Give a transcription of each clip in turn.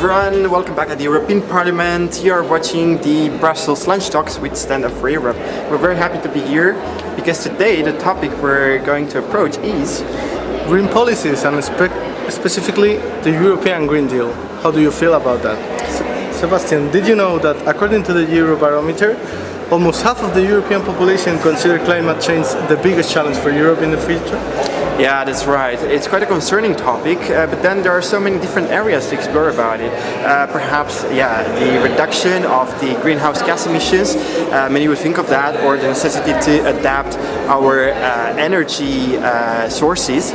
everyone, welcome back at the European Parliament. You are watching the Brussels Lunch Talks with Stand Up for Europe. We're very happy to be here because today the topic we're going to approach is green policies and specifically the European Green Deal. How do you feel about that? Sebastian, did you know that according to the Eurobarometer, almost half of the European population consider climate change the biggest challenge for Europe in the future? Yeah, that's right. It's quite a concerning topic, but then there are so many different areas to explore about it. Perhaps, the reduction of the greenhouse gas emissions, many would think of that, or the necessity to adapt our energy sources.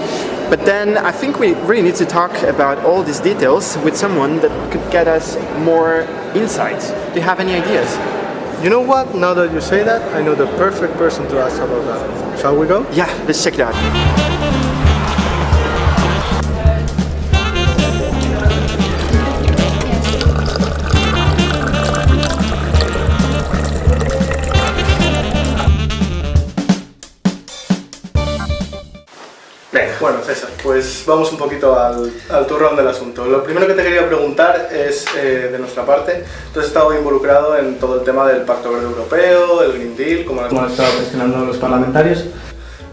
But then I think we really need to talk about all these details with someone that could get us more insights. Do you have any ideas? You know what? Now that you say that, I know the perfect person to ask about that. Shall we go? Yeah, let's check it out. Bueno, César, pues vamos un poquito al turrón del asunto. Lo primero que te quería preguntar es, de nuestra parte, tú has estado involucrado en todo el tema del Pacto Verde Europeo, el Green Deal, como lo han estado gestionando los parlamentarios.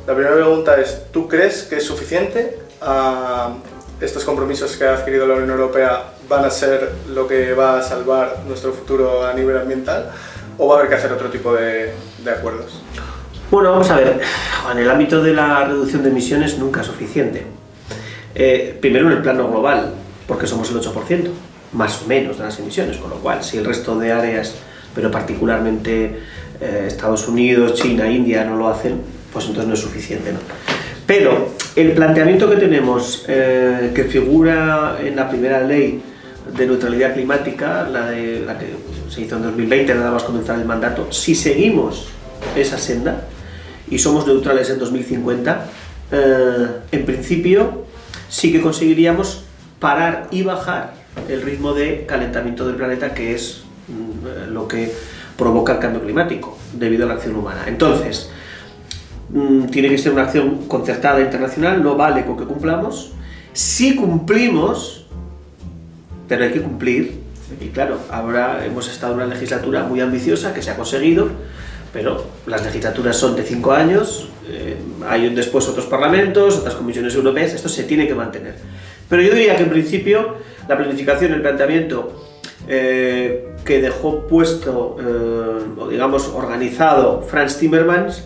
La primera pregunta es, ¿tú crees que es suficiente? ¿Estos compromisos que ha adquirido la Unión Europea van a ser lo que va a salvar nuestro futuro a nivel ambiental? ¿O va a haber que hacer otro tipo de acuerdos? Bueno, vamos a ver, en el ámbito de la reducción de emisiones nunca es suficiente. Primero en el plano global, porque somos el 8%, más o menos, de las emisiones, con lo cual si el resto de áreas, pero particularmente Estados Unidos, China, India no lo hacen, pues entonces no es suficiente, ¿no? Pero el planteamiento que tenemos, que figura en la primera ley de neutralidad climática, la que se hizo en 2020, nada más comenzar el mandato, si seguimos esa senda y somos neutrales en 2050, en principio sí que conseguiríamos parar y bajar el ritmo de calentamiento del planeta, que es lo que provoca el cambio climático debido a la acción humana. Entonces, tiene que ser una acción concertada internacional, no vale con que cumplamos. Si cumplimos, pero hay que cumplir, y claro, ahora hemos estado en una legislatura muy ambiciosa que se ha conseguido, pero las legislaturas son de 5 años, hay después otros parlamentos, otras comisiones europeas, esto se tiene que mantener. Pero yo diría que en principio la planificación, el planteamiento que dejó puesto, o digamos organizado, Frans Timmermans,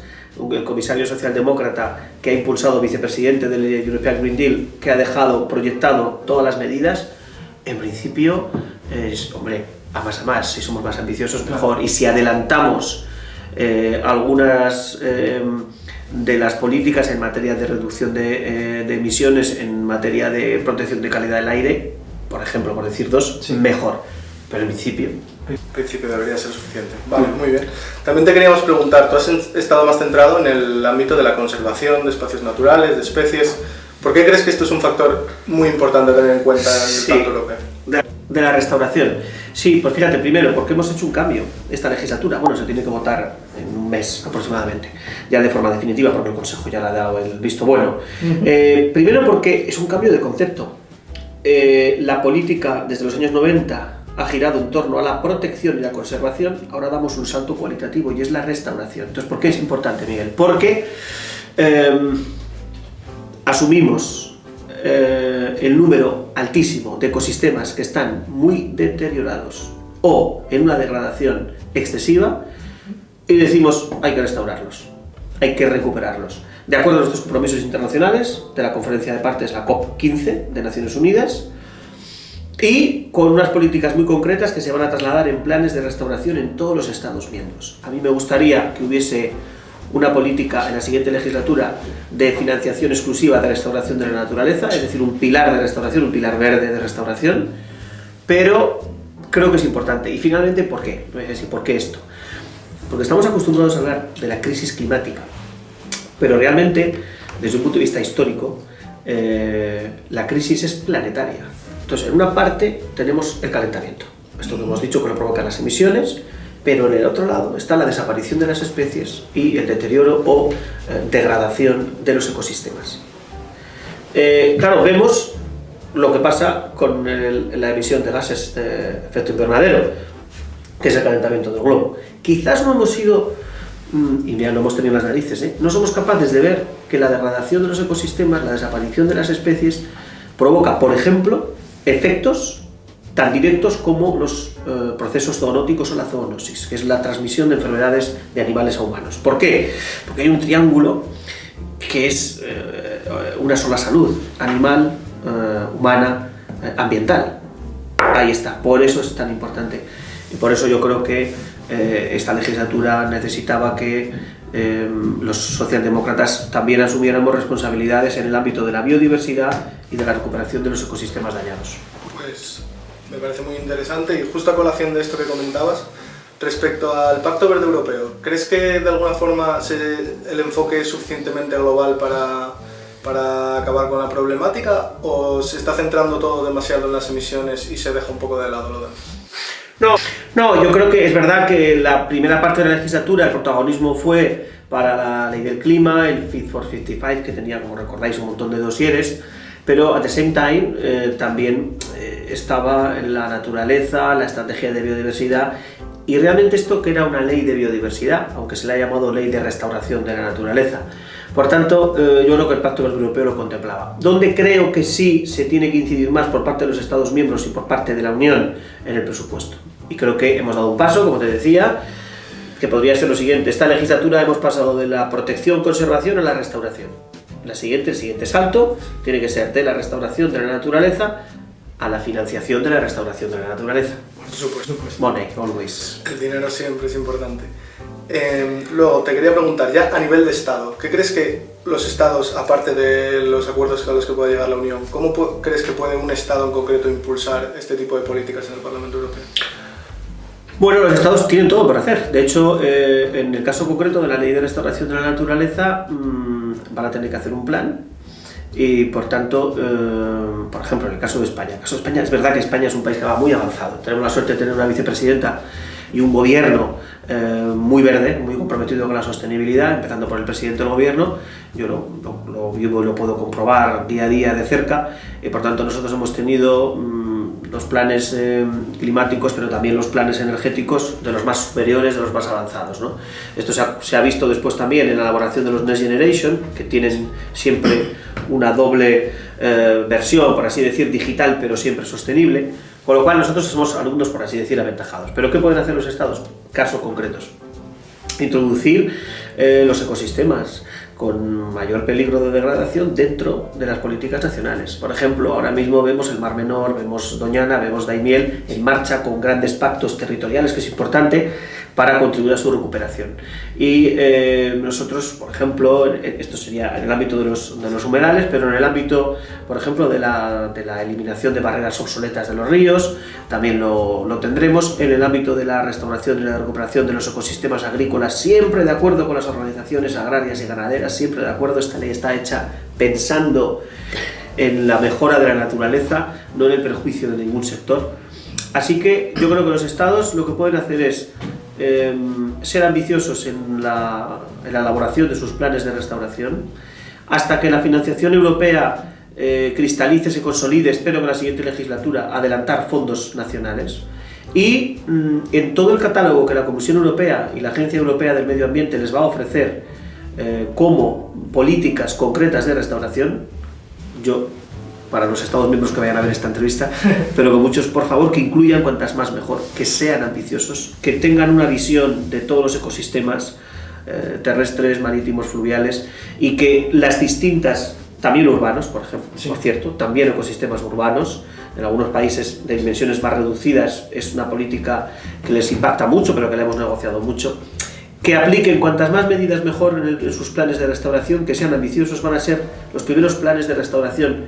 el comisario socialdemócrata que ha impulsado, vicepresidente del European Green Deal, que ha dejado proyectado todas las medidas, en principio es, hombre, a más, si somos más ambiciosos mejor, y si adelantamos algunas de las políticas en materia de reducción de emisiones, en materia de protección de calidad del aire, por ejemplo, por decir dos, sí, mejor, pero en principio debería ser suficiente. Vale, muy bien. También te queríamos preguntar, tú has estado más centrado en el ámbito de la conservación de espacios naturales, de especies. ¿Por qué crees que esto es un factor muy importante a tener en cuenta en el Pacto Europeo? De la restauración. Sí, pues fíjate, primero, porque hemos hecho un cambio esta legislatura. Bueno, se tiene que votar en un mes aproximadamente, ya de forma definitiva, porque el Consejo ya le ha dado el visto bueno. Primero porque es un cambio de concepto. La política desde los años 90 ha girado en torno a la protección y la conservación, ahora damos un salto cualitativo y es la restauración. Entonces, ¿por qué es importante, Miguel? Porque asumimos el número altísimo de ecosistemas que están muy deteriorados o en una degradación excesiva y decimos hay que restaurarlos, hay que recuperarlos. De acuerdo a nuestros compromisos internacionales de la Conferencia de Partes, la COP15 de Naciones Unidas, y con unas políticas muy concretas que se van a trasladar en planes de restauración en todos los Estados miembros. A mí me gustaría que hubiese una política en la siguiente legislatura de financiación exclusiva de restauración de la naturaleza, es decir, un pilar de restauración, un pilar verde de restauración, pero creo que es importante. Y finalmente, ¿por qué? ¿Por qué esto? Porque estamos acostumbrados a hablar de la crisis climática, pero realmente, desde un punto de vista histórico, la crisis es planetaria. Entonces, en una parte tenemos el calentamiento, esto que hemos dicho que lo provocan las emisiones, pero en el otro lado está la desaparición de las especies y el deterioro o degradación de los ecosistemas. Claro, vemos lo que pasa con la emisión de gases de efecto invernadero, que es el calentamiento del globo. Quizás no hemos sido, y ya no hemos tenido las narices, no somos capaces de ver que la degradación de los ecosistemas, la desaparición de las especies, provoca, por ejemplo, efectos tan directos como los procesos zoonóticos o la zoonosis, que es la transmisión de enfermedades de animales a humanos. ¿Por qué? Porque hay un triángulo que es una sola salud: animal, humana, ambiental. Ahí está, por eso es tan importante. Y por eso yo creo que esta legislatura necesitaba que los socialdemócratas también asumiéramos responsabilidades en el ámbito de la biodiversidad y de la recuperación de los ecosistemas dañados. Pues me parece muy interesante, y justo a colación de esto que comentabas, respecto al Pacto Verde Europeo, ¿crees que de alguna forma el enfoque es suficientemente global para acabar con la problemática, o se está centrando todo demasiado en las emisiones y se deja un poco de lado lo demás? No, yo creo que es verdad que la primera parte de la legislatura el protagonismo fue para la ley del clima, el Fit for 55, que tenía, como recordáis, un montón de dosieres, pero at the same time también estaba en la naturaleza, la estrategia de biodiversidad, y realmente esto que era una ley de biodiversidad, aunque se le ha llamado ley de restauración de la naturaleza. Por tanto, yo creo que el Pacto Verde Europeo lo contemplaba. Donde creo que sí se tiene que incidir más por parte de los Estados miembros y por parte de la Unión, en el presupuesto. Y creo que hemos dado un paso, como te decía, que podría ser lo siguiente. Esta legislatura hemos pasado de la protección, conservación a la restauración. El siguiente salto tiene que ser de la restauración de la naturaleza a la financiación de la restauración de la naturaleza. Por supuesto. Money, always. El dinero siempre es importante. Luego, te quería preguntar, ya a nivel de Estado, ¿qué crees que los Estados, aparte de los acuerdos a los que puede llegar la Unión, cómo crees que puede un Estado en concreto impulsar este tipo de políticas en el Parlamento Europeo? Bueno, los Estados tienen todo por hacer. De hecho, en el caso concreto de la Ley de Restauración de la Naturaleza, van a tener que hacer un plan. Y por tanto, por ejemplo, en el caso de España. En el caso de España, es verdad que España es un país que va muy avanzado. Tenemos la suerte de tener una vicepresidenta y un gobierno muy verde, muy comprometido con la sostenibilidad, empezando por el presidente del gobierno. Yo lo vivo y lo puedo comprobar día a día de cerca. Y por tanto, nosotros hemos tenido los planes climáticos, pero también los planes energéticos de los más superiores, de los más avanzados, ¿no? Esto se ha visto después también en la elaboración de los Next Generation, que tienen siempre una doble versión, por así decir, digital, pero siempre sostenible, con lo cual nosotros somos alumnos, por así decir, aventajados. ¿Pero qué pueden hacer los Estados? Casos concretos. Introducir los ecosistemas con mayor peligro de degradación dentro de las políticas nacionales. Por ejemplo, ahora mismo vemos el Mar Menor, vemos Doñana, vemos Daimiel en marcha con grandes pactos territoriales, que es importante para contribuir a su recuperación. Y nosotros, por ejemplo, esto sería en el ámbito de los humedales, pero en el ámbito, por ejemplo, de la eliminación de barreras obsoletas de los ríos, también lo tendremos. En el ámbito de la restauración y la recuperación de los ecosistemas agrícolas, siempre de acuerdo con las organizaciones agrarias y ganaderas, siempre de acuerdo. Esta ley está hecha pensando en la mejora de la naturaleza, no en el perjuicio de ningún sector. Así que yo creo que los Estados lo que pueden hacer es ser ambiciosos en la elaboración de sus planes de restauración, hasta que la financiación europea cristalice, se consolide. Espero que en la siguiente legislatura adelantar fondos nacionales, y en todo el catálogo que la Comisión Europea y la Agencia Europea del Medio Ambiente les va a ofrecer como políticas concretas de restauración, yo, para los Estados miembros que vayan a ver esta entrevista, pero que muchos, por favor, que incluyan cuantas más mejor, que sean ambiciosos, que tengan una visión de todos los ecosistemas terrestres, marítimos, fluviales, y que las distintas, también urbanos, por ejemplo, sí, por cierto, también ecosistemas urbanos, en algunos países de dimensiones más reducidas es una política que les impacta mucho, pero que la hemos negociado mucho, que apliquen cuantas más medidas mejor en sus planes de restauración, que sean ambiciosos. Van a ser los primeros planes de restauración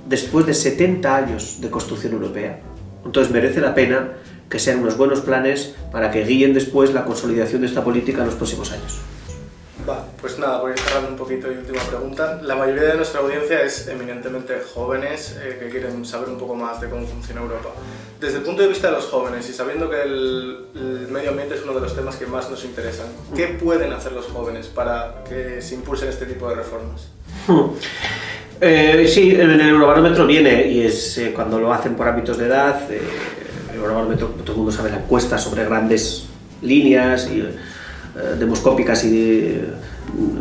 después de 70 años de construcción europea. Entonces merece la pena que sean unos buenos planes para que guíen después la consolidación de esta política en los próximos años. Vale, pues nada, voy a ir cerrando un poquito y última pregunta. La mayoría de nuestra audiencia es eminentemente jóvenes que quieren saber un poco más de cómo funciona Europa. Desde el punto de vista de los jóvenes, y sabiendo que el medio ambiente es uno de los temas que más nos interesan, ¿qué pueden hacer los jóvenes para que se impulsen este tipo de reformas? Sí, en el Eurobarómetro viene y es cuando lo hacen por ámbitos de edad. El Eurobarómetro, todo el mundo sabe, la encuesta sobre grandes líneas y, demoscópicas y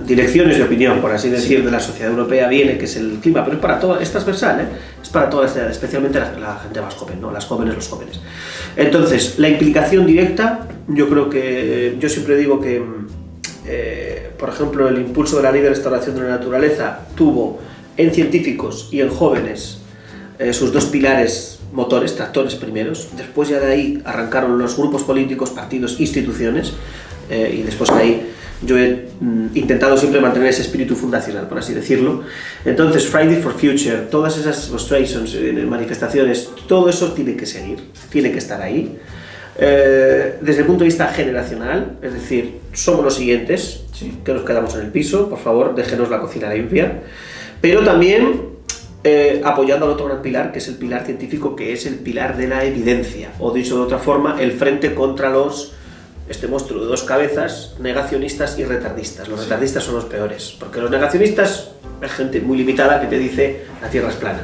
direcciones de opinión, por así decir, de la sociedad europea viene, que es el clima, pero es para toda, es transversal, es para toda esta edad, especialmente la gente más joven, ¿no? Las jóvenes, los jóvenes. Entonces, la implicación directa, yo creo que, yo siempre digo que, por ejemplo, el impulso de la Ley de Restauración de la Naturaleza tuvo en científicos y en jóvenes sus dos pilares motores, tractores primeros, después ya de ahí arrancaron los grupos políticos, partidos, instituciones, y después de ahí yo he intentado siempre mantener ese espíritu fundacional, por así decirlo. Entonces, Friday for Future, todas esas demonstrations, manifestaciones, todo eso tiene que seguir, tiene que estar ahí. Desde el punto de vista generacional, es decir, somos los siguientes, que nos quedamos en el piso, por favor, déjenos la cocina limpia, pero también apoyando al otro gran pilar, que es el pilar científico, que es el pilar de la evidencia, o dicho de otra forma, el frente contra este monstruo de dos cabezas, negacionistas y retardistas. Los retardistas son los peores, porque los negacionistas es gente muy limitada que te dice la Tierra es plana.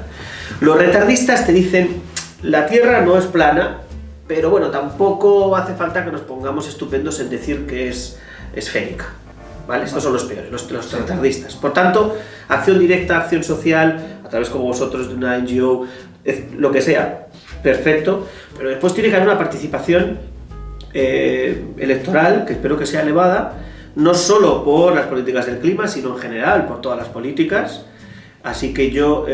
Los retardistas te dicen la Tierra no es plana, pero bueno, tampoco hace falta que nos pongamos estupendos en decir que es esférica. ¿Vale? Estos son los peores, los retardistas. Por tanto, acción directa, acción social, a través como vosotros de una NGO, lo que sea, perfecto, pero después tiene que haber una participación electoral, que espero que sea elevada, no solo por las políticas del clima, sino en general, por todas las políticas. Así que yo,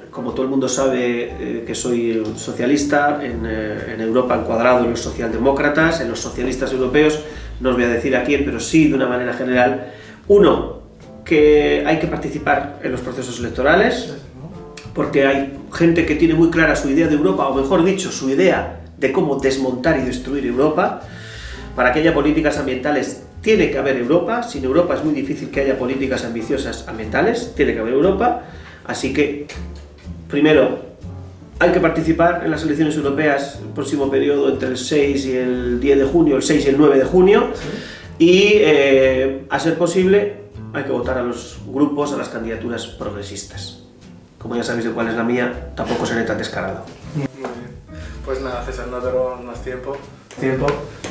como todo el mundo sabe, que soy socialista, en Europa encuadrado en los socialdemócratas, en los socialistas europeos, no os voy a decir a quién, pero sí de una manera general. Uno, que hay que participar en los procesos electorales, porque hay gente que tiene muy clara su idea de Europa, o mejor dicho, su idea de cómo desmontar y destruir Europa. Para que haya políticas ambientales tiene que haber Europa. Sin Europa es muy difícil que haya políticas ambiciosas ambientales, tiene que haber Europa. Así que, primero, hay que participar en las elecciones europeas el próximo periodo entre el 6 y el 10 de junio, el 6 y el 9 de junio, y a ser posible hay que votar a los grupos, a las candidaturas progresistas. Como ya sabéis de cuál es la mía, tampoco seré tan descarado. Muy bien. Pues nada, César, no te robamos más tiempo.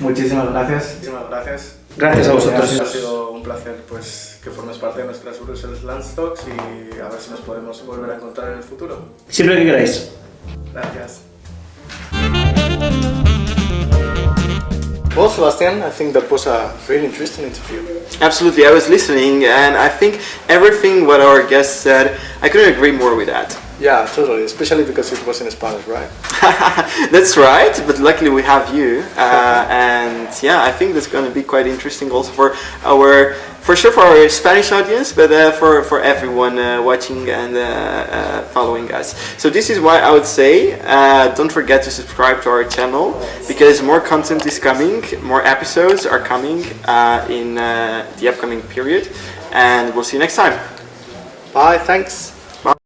Muchísimas gracias. Muchísimas gracias. Gracias a vosotros. Ha sido un placer pues, que formes parte de nuestras Brussels Landstocks y a ver si nos podemos volver a encontrar en el futuro. Siempre que queráis. Gracias. Well, Sebastian, I think that was a really interesting interview. Absolutely, I was listening, and I think everything what our guest said, I couldn't agree more with that. Yeah, totally, especially because it was in Spanish, right? That's right, but luckily we have you, and yeah, I think that's going to be quite interesting also for sure for our Spanish audience, but for everyone watching and following us. So this is why I would say don't forget to subscribe to our channel, because more content is coming, more episodes are coming in the upcoming period, and we'll see you next time. Bye, thanks.